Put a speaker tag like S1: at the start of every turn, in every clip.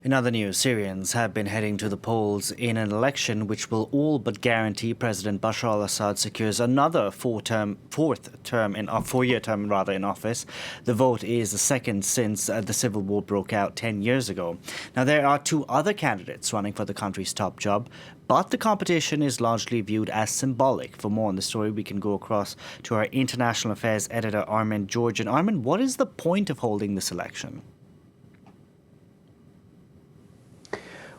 S1: In other news, Syrians have been heading to the polls in an election which will all but guarantee President Bashar al-Assad secures another four-year term in office. The vote is the second since the civil war broke out 10 years ago. Now, there are two other candidates running for the country's top job, but the competition is largely viewed as symbolic. For more on the story, we can go across to our international affairs editor, Armen Georgian. Armen, what is the point of holding this election?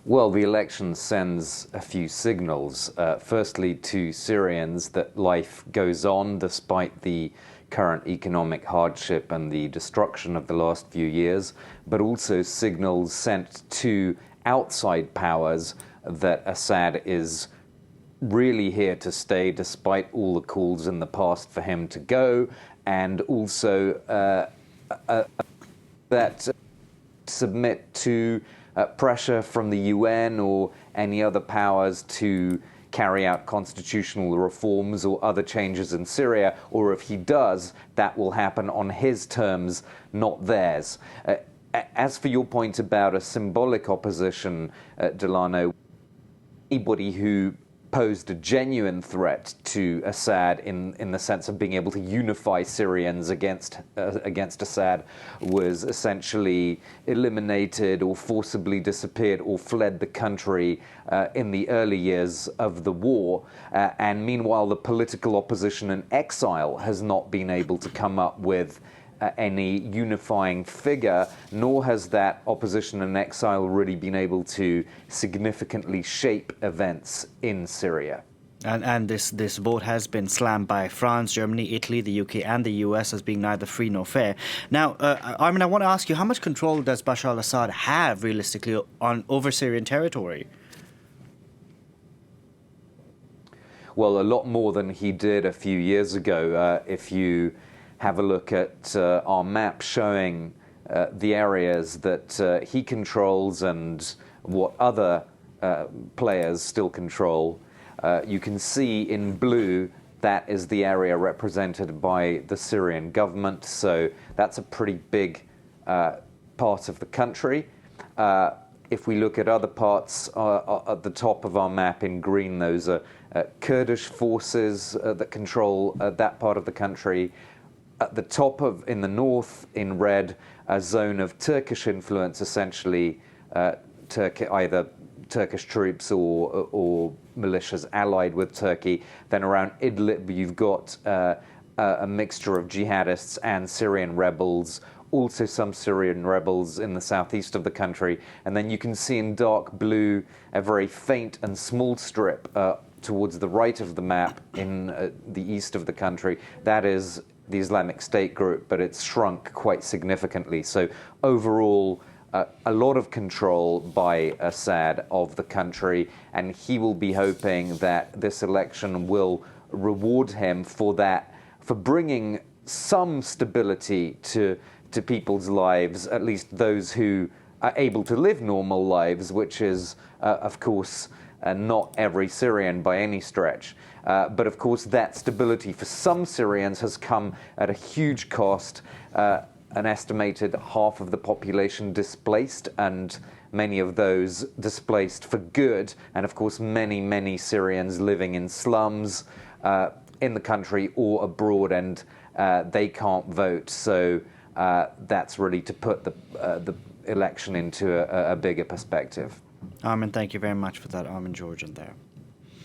S2: Well, the election sends a few signals. Firstly, to Syrians that life goes on despite the current economic hardship and the destruction of the last few years, but also signals sent to outside powers that Assad is really here to stay despite all the calls in the past for him to go, and also that submit to pressure from the UN or any other powers to carry out constitutional reforms or other changes in Syria, or if he does, that will happen on his terms, not theirs. As for your point about a symbolic opposition, Delano, anybody who posed a genuine threat to Assad in the sense of being able to unify Syrians against Assad was essentially eliminated or forcibly disappeared or fled the country in the early years of the war. And meanwhile, the political opposition in exile has not been able to come up with any unifying figure, nor has that opposition in exile really been able to significantly shape events in Syria.
S1: And this vote has been slammed by France, Germany, Italy, the UK, and the US as being neither free nor fair. Now, Armen, I want to ask you, how much control does Bashar al-Assad have realistically over Syrian territory?
S2: Well, a lot more than he did a few years ago. If you have a look at our map showing the areas that he controls and what other players still control, you can see in blue that is the area represented by the Syrian government. So that's a pretty big part of the country. If we look at other parts at the top of our map in green, those are Kurdish forces that control that part of the country. At the top in the north, in red, a zone of Turkish influence, essentially either Turkish troops or militias allied with Turkey. Then around Idlib, you've got a mixture of jihadists and Syrian rebels, also some Syrian rebels in the southeast of the country. And then you can see in dark blue a very faint and small strip towards the right of the map in the east of the country. That is the Islamic State group, but it's shrunk quite significantly. So overall, a lot of control by Assad of the country, and he will be hoping that this election will reward him for that, for bringing some stability to people's lives, at least those who are able to live normal lives, which is, of course, not every Syrian by any stretch. But of course, that stability for some Syrians has come at a huge cost. An estimated half of the population displaced, and many of those displaced for good. And of course, many, many Syrians living in slums in the country or abroad, and they can't vote. So that's really to put the election into a bigger perspective.
S1: Armen, thank you very much for that. Armen Georgian there.